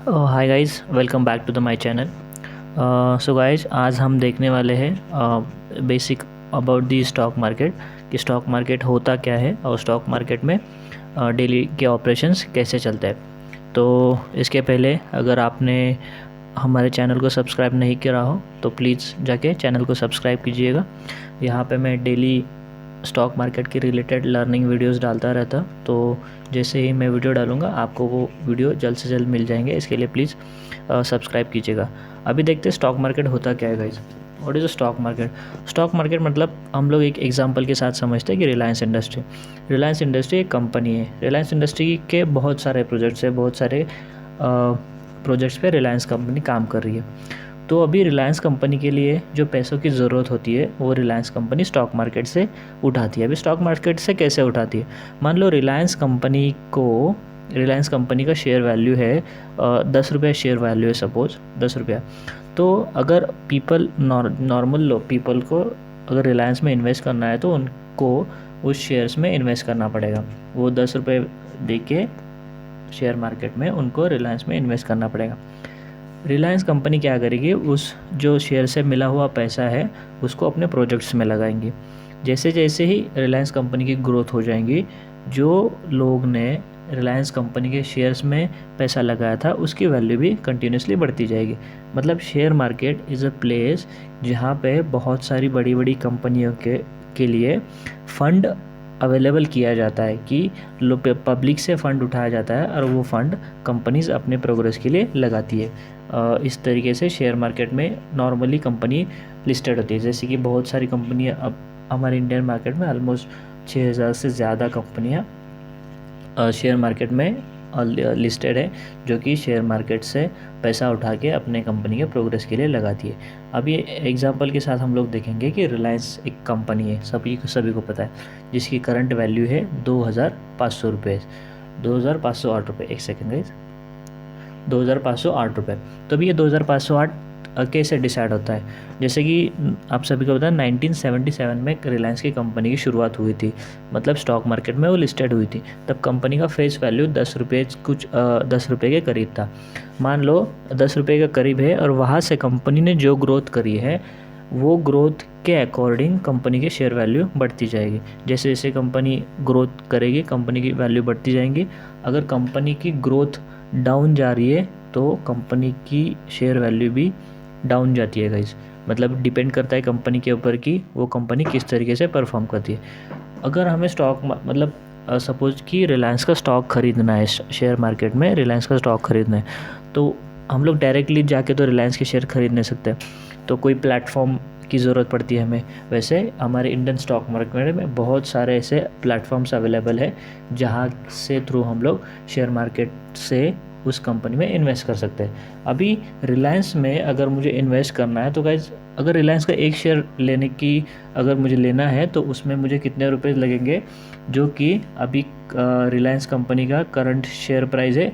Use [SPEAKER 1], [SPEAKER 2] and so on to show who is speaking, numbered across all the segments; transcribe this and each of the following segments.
[SPEAKER 1] Hi guys, welcome back to the my channel. So guys, आज हम देखने वाले हैं basic about the stock market कि स्टॉक मार्केट होता क्या है और स्टॉक मार्केट में डेली के ऑपरेशंस कैसे चलते हैं। तो इसके पहले अगर आपने हमारे चैनल को सब्सक्राइब नहीं करा हो तो प्लीज़ जाके चैनल को सब्सक्राइब कीजिएगा। यहाँ पे मैं डेली स्टॉक मार्केट के रिलेटेड लर्निंग वीडियोस डालता रहता, तो जैसे ही मैं वीडियो डालूँगा आपको वो वीडियो जल्द से जल्द मिल जाएंगे। इसके लिए प्लीज़ सब्सक्राइब कीजिएगा। अभी देखते हैं स्टॉक मार्केट होता क्या है guys. What is a stock market? Stock market मतलब हम लोग एक एग्जांपल के साथ समझते हैं कि रिलायंस इंडस्ट्री एक कंपनी है। रिलायंस इंडस्ट्री के बहुत सारे प्रोजेक्ट्स है, बहुत सारे प्रोजेक्ट्स पे रिलायंस कंपनी काम कर रही है। तो अभी रिलायंस कंपनी के लिए जो पैसों की ज़रूरत होती है वो रिलायंस कंपनी स्टॉक मार्केट से उठाती है। अभी स्टॉक मार्केट से कैसे उठाती है? मान लो रिलायंस कंपनी का शेयर वैल्यू है 10 रुपये शेयर वैल्यू है, सपोज 10 रुपया। तो अगर नॉर्मल लो पीपल को अगर रिलायंस में इन्वेस्ट करना है तो उनको उस शेयर्स में इन्वेस्ट करना पड़ेगा। वो 10 रुपये दे के शेयर मार्केट में उनको रिलायंस में इन्वेस्ट करना पड़ेगा। रिलायंस कंपनी क्या करेगी, उस जो शेयर से मिला हुआ पैसा है उसको अपने प्रोजेक्ट्स में लगाएंगी। जैसे जैसे ही रिलायंस कंपनी की ग्रोथ हो जाएंगी, जो लोग ने रिलायंस कंपनी के शेयर्स में पैसा लगाया था उसकी वैल्यू भी कंटिन्यूसली बढ़ती जाएगी। मतलब share market is a place जहाँ पे बहुत सारी बड़ी बड़ी कंपनियों के लिए फ़ंड अवेलेबल किया जाता है कि पब्लिक से फ़ंड उठाया जाता है और वो फ़ंड कंपनीज़ अपने प्रोग्रेस के लिए लगाती है। इस तरीके से शेयर मार्केट में नॉर्मली कंपनी लिस्टेड होती है। जैसे कि बहुत सारी कंपनियां अब हमारे इंडियन मार्केट में ऑलमोस्ट 6000 से ज़्यादा कंपनियां शेयर मार्केट में लिस्टेड है, जो कि शेयर मार्केट से पैसा उठा के अपने कंपनी के प्रोग्रेस के लिए लगाती है। अब ये एग्जांपल के साथ हम लोग देखेंगे कि रिलायंस एक कंपनी है, सभी को पता है, जिसकी करंट वैल्यू है 2500 रुपये, 2508 रुपये। एक सेकेंड गाइस, 2508 रुपये। तो अभी ये 2508 कैसे डिसाइड होता है? जैसे कि आप सभी को पता है 1977 में रिलायंस की कंपनी की शुरुआत हुई थी, मतलब स्टॉक मार्केट में वो लिस्टेड हुई थी। तब कंपनी का फेस वैल्यू 10 रुपये, कुछ 10 रुपये के करीब था। मान लो 10 रुपये के करीब है और वहाँ से कंपनी ने जो ग्रोथ करी है वो ग्रोथ के अकॉर्डिंग कंपनी की शेयर वैल्यू बढ़ती जाएगी। जैसे जैसे कंपनी ग्रोथ करेगी कंपनी की वैल्यू बढ़ती जाएंगी। अगर कंपनी की ग्रोथ डाउन जा रही है तो कंपनी की शेयर वैल्यू भी डाउन जाती है गाइस। मतलब डिपेंड करता है कंपनी के ऊपर कि वो कंपनी किस तरीके से परफॉर्म करती है। अगर हमें मतलब सपोज कि रिलायंस का स्टॉक खरीदना है, शेयर मार्केट में रिलायंस का स्टॉक खरीदना है, तो हम लोग डायरेक्टली जाके तो रिलायंस के शेयर खरीद नहीं सकते, तो कोई प्लेटफॉर्म की ज़रूरत पड़ती है हमें। वैसे हमारे इंडियन स्टॉक मार्केट में बहुत सारे ऐसे प्लेटफॉर्म्स अवेलेबल है जहाँ से थ्रू हम लोग शेयर मार्केट से उस कंपनी में इन्वेस्ट कर सकते हैं। अभी रिलायंस में अगर मुझे इन्वेस्ट करना है तो गाइज, अगर रिलायंस का एक शेयर लेने की अगर मुझे लेना है तो उसमें मुझे कितने रुपए लगेंगे, जो कि अभी रिलायंस कंपनी का करंट शेयर प्राइस है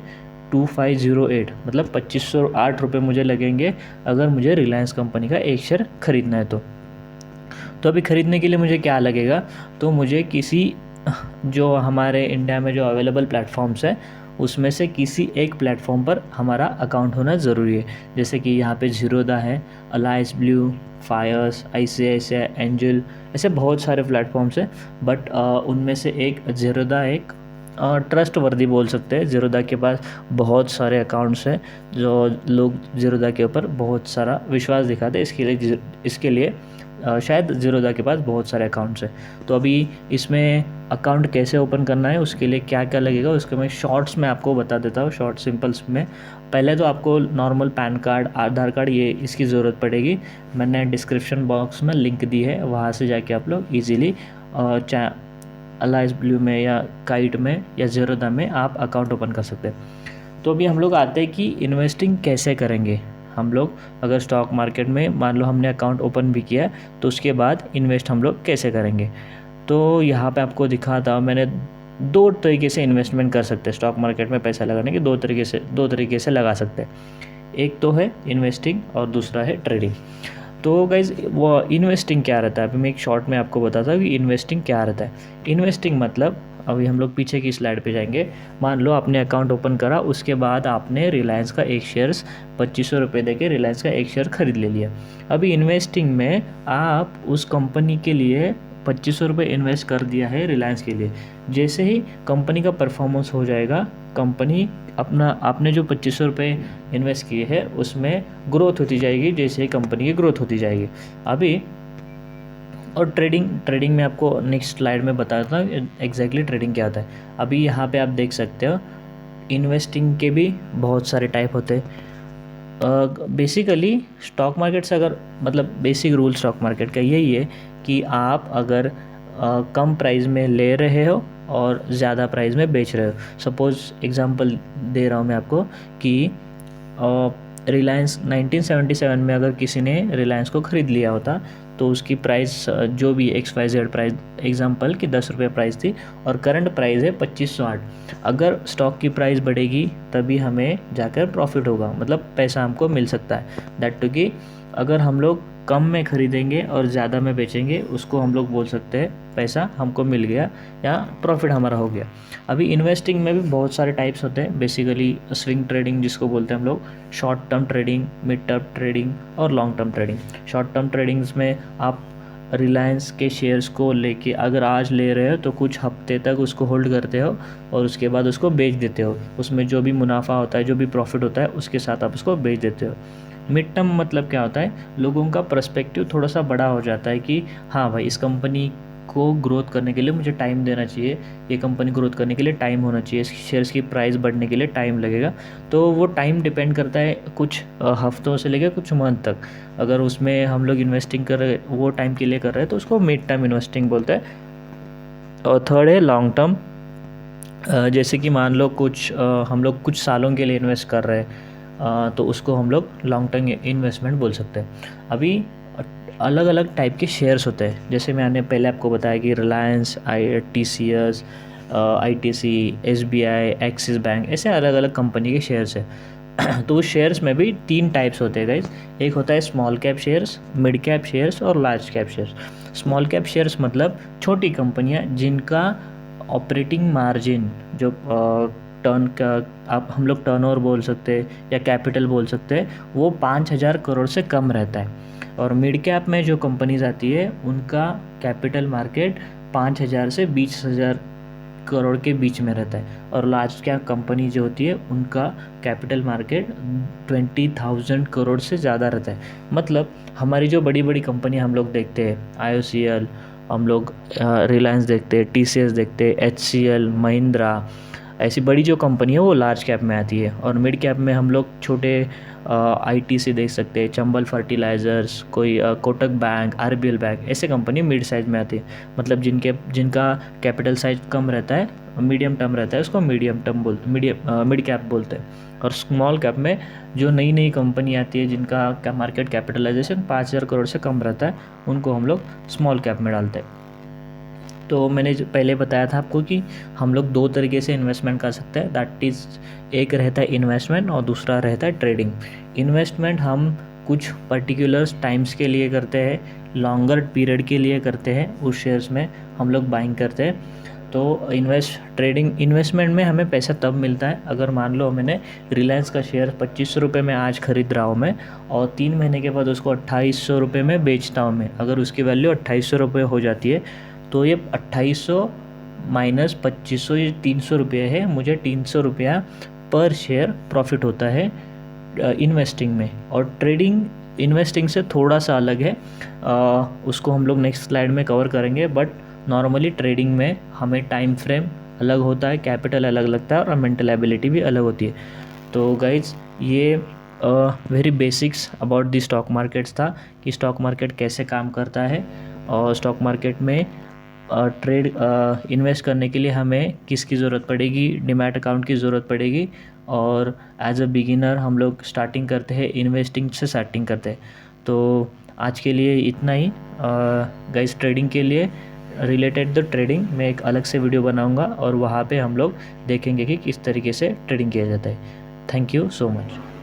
[SPEAKER 1] 2508, मतलब 2508 रुपये मुझे लगेंगे अगर मुझे रिलायंस कंपनी का एक शेयर खरीदना है। तो अभी ख़रीदने के लिए मुझे क्या लगेगा, तो मुझे किसी जो हमारे इंडिया में जो अवेलेबल प्लेटफॉर्म्स है उसमें से किसी एक प्लेटफॉर्म पर हमारा अकाउंट होना ज़रूरी है। जैसे कि यहाँ पे ज़ीरोधा है, Alice Blue, Fyers, ICICI, Angel, ऐसे बहुत सारे प्लेटफॉर्म्स हैं। बट उनमें से एक ज़ीरोधा एक ट्रस्ट वर्दी बोल सकते हैं। ज़ीरोधा के पास बहुत सारे अकाउंट्स हैं, जो लोग ज़ीरोधा के ऊपर बहुत सारा विश्वास दिखाते हैं। इसके लिए शायद ज़ीरोधा के पास बहुत सारे अकाउंट्स हैं। तो अभी इसमें अकाउंट कैसे ओपन करना है, उसके लिए क्या क्या लगेगा, उसके मैं शॉर्ट्स में आपको बता देता हूँ, शॉर्ट सिंपल्स में। पहले तो आपको नॉर्मल पैन कार्ड, आधार कार्ड, ये इसकी ज़रूरत पड़ेगी। मैंने डिस्क्रिप्शन बॉक्स में लिंक दी है, वहाँ से जाके आप लोग ईज़िली अलायंस ब्लू में या काइट में या ज़ीरोधा में आप अकाउंट ओपन कर सकते हैं। तो अभी हम लोग आते हैं कि इन्वेस्टिंग कैसे करेंगे। हम लोग अगर स्टॉक मार्केट में मान लो हमने अकाउंट ओपन भी किया तो उसके बाद इन्वेस्ट हम लोग कैसे करेंगे। तो यहाँ पे आपको दिखाता हूँ मैंने, दो तरीके से इन्वेस्टमेंट कर सकते हैं। स्टॉक मार्केट में पैसा लगाने के दो तरीके से लगा सकते हैं। एक तो है इन्वेस्टिंग और दूसरा है ट्रेडिंग। तो गाइज़, वो इन्वेस्टिंग क्या रहता है, अभी मैं एक शॉर्ट में आपको बताता हूँ कि इन्वेस्टिंग क्या रहता है। इन्वेस्टिंग मतलब अभी हम लोग पीछे की स्लाइड पे जाएंगे। मान लो आपने अकाउंट ओपन करा, उसके बाद आपने रिलायंस का एक शेयर्स 2500 रुपये दे के रिलायंस का एक शेयर खरीद ले लिया। अभी इन्वेस्टिंग में आप उस कंपनी के लिए 2500 रुपये इन्वेस्ट कर दिया है रिलायंस के लिए। जैसे ही कंपनी का परफॉर्मेंस हो जाएगा, कंपनी अपना आपने जो 2500 रुपये इन्वेस्ट किए हैं उसमें ग्रोथ होती जाएगी, जैसे ही कंपनी की ग्रोथ होती जाएगी। अभी और ट्रेडिंग में आपको नेक्स्ट स्लाइड में बताता हूँ एग्जैक्टली ट्रेडिंग क्या होता है। अभी यहाँ पे आप देख सकते हो इन्वेस्टिंग के भी बहुत सारे टाइप होते हैं। बेसिकली स्टॉक मार्केट से अगर मतलब बेसिक रूल स्टॉक मार्केट का यही है कि आप अगर कम प्राइस में ले रहे हो और ज़्यादा प्राइस में बेच रहे हो। सपोज़ एग्जांपल दे रहा हूँ मैं आपको कि रिलायंस 1977 में अगर किसी ने रिलायंस को ख़रीद लिया होता तो उसकी प्राइस जो भी XYZ प्राइस एग्जांपल कि 10 रुपये प्राइस थी और करंट प्राइस है 2508। अगर स्टॉक की प्राइस बढ़ेगी तभी हमें जाकर प्रॉफिट होगा, मतलब पैसा हमको मिल सकता है। दैट टू कि अगर हम लोग कम में ख़रीदेंगे और ज़्यादा में बेचेंगे, उसको हम लोग बोल सकते हैं पैसा हमको मिल गया या प्रॉफिट हमारा हो गया। अभी इन्वेस्टिंग में भी बहुत सारे टाइप्स होते हैं। बेसिकली स्विंग ट्रेडिंग जिसको बोलते हैं हम लोग, short term trading, mid term trading और long term trading. Short term tradings में आप रिलायंस के शेयर्स को लेके अगर आज ले रहे हो तो कुछ हफ्ते तक उसको होल्ड करते हो और उसके बाद उसको बेच देते हो। उसमें जो भी मुनाफा होता है, जो भी प्रॉफिट होता है, उसके साथ आप उसको बेच देते हो। मिड टर्म मतलब क्या होता है, लोगों का पर्सपेक्टिव थोड़ा सा बड़ा हो जाता है कि हाँ भाई, इस कंपनी को ग्रोथ करने के लिए मुझे टाइम देना चाहिए, ये कंपनी ग्रोथ करने के लिए टाइम होना चाहिए, शेयर्स की प्राइस बढ़ने के लिए टाइम लगेगा। तो वो टाइम डिपेंड करता है कुछ हफ्तों से लेकर कुछ मंथ तक। अगर उसमें हम लोग इन्वेस्टिंग कर रहे, वो टाइम के लिए कर रहे हैं तो उसको मिड टर्म इन्वेस्टिंग बोलते हैं। और थर्ड है लॉन्ग टर्म। जैसे कि मान लो हम लोग कुछ सालों के लिए इन्वेस्ट कर रहे हैं तो उसको हम लोग लॉन्ग टर्म इन्वेस्टमेंट बोल सकते हैं। अभी अलग अलग टाइप के शेयर्स होते हैं, जैसे मैंने पहले आपको बताया कि Reliance, TCS, ITC, SBI, axis bank, ऐसे अलग अलग कंपनी के शेयर्स हैं। तो उस शेयर्स में भी 3 टाइप्स होते हैं गाइज। एक होता है small cap shares, mid cap shares और large cap shares. Small cap shares मतलब छोटी कंपनियां जिनका ऑपरेटिंग मार्जिन जो टर्न का आप हम लोग टर्नओवर बोल सकते हैं या कैपिटल बोल सकते हैं, वो 5000 करोड़ से कम रहता है। और मिड कैप में जो कंपनीज आती है उनका कैपिटल मार्केट 5000 से 20,000 करोड़ के बीच में रहता है। और लार्ज कैप कंपनी जो होती है उनका कैपिटल मार्केट 20,000 करोड़ से ज़्यादा रहता है। मतलब हमारी जो बड़ी बड़ी कंपनी हम लोग देखते हैं, IOCL, हम लोग रिलायंस देखते हैं, TCS देखते हैं, HCL, महिंद्रा, ऐसी बड़ी जो कंपनी है वो लार्ज कैप में आती है। और मिड कैप में हम लोग छोटे ITC देख सकते हैं, चंबल फर्टिलाइज़र्स, कोई कोटक बैंक, RBL बैंक, ऐसे कंपनी मिड साइज में आती है। मतलब जिनका कैपिटल साइज कम रहता है, मीडियम टर्म रहता है, उसको मिड कैप बोलते हैं। और स्मॉल कैप में जो नई नई कंपनी आती है जिनका मार्केट कैपिटलाइजेशन 5000 करोड़ से कम रहता है, उनको हम लोग स्मॉल कैप में डालते हैं। तो मैंने पहले बताया था आपको कि हम लोग 2 तरीके से इन्वेस्टमेंट कर सकते हैं। दैट इज़, एक रहता है इन्वेस्टमेंट और दूसरा रहता है ट्रेडिंग। इन्वेस्टमेंट हम कुछ पर्टिकुलर टाइम्स के लिए करते हैं, लॉन्गर पीरियड के लिए करते हैं, उस शेयर्स में हम लोग बाइंग करते हैं। तो इन्वेस्टमेंट में हमें पैसा तब मिलता है अगर मान लो मैंने रिलायंस का शेयर 2500 रुपये में आज ख़रीद रहा हूँ मैं, और 3 महीने के बाद उसको 2800 रुपये में बेचता हूँ मैं। अगर उसकी वैल्यू 2800 रुपये हो जाती है तो ये 2800 माइनस 2500, ये 300 रुपये है। मुझे 300 रुपया पर शेयर प्रॉफिट होता है इन्वेस्टिंग में। और ट्रेडिंग इन्वेस्टिंग से थोड़ा सा अलग है, उसको हम लोग नेक्स्ट स्लाइड में कवर करेंगे। बट नॉर्मली ट्रेडिंग में हमें टाइम फ्रेम अलग होता है, कैपिटल अलग लगता है और मेंटल एबिलिटी भी अलग होती है। तो गाइज, ये very basics about the stock markets था कि स्टॉक मार्केट कैसे काम करता है और स्टॉक मार्केट में इन्वेस्ट करने के लिए हमें किसकी ज़रूरत पड़ेगी, डीमैट अकाउंट की ज़रूरत पड़ेगी। और एज अ बिगिनर हम लोग स्टार्टिंग करते हैं, इन्वेस्टिंग से स्टार्टिंग करते हैं। तो आज के लिए इतना ही गाइस। ट्रेडिंग के लिए रिलेटेड द ट्रेडिंग मैं एक अलग से वीडियो बनाऊंगा और वहाँ पे हम लोग देखेंगे कि किस तरीके से ट्रेडिंग किया जाता है। Thank you so much.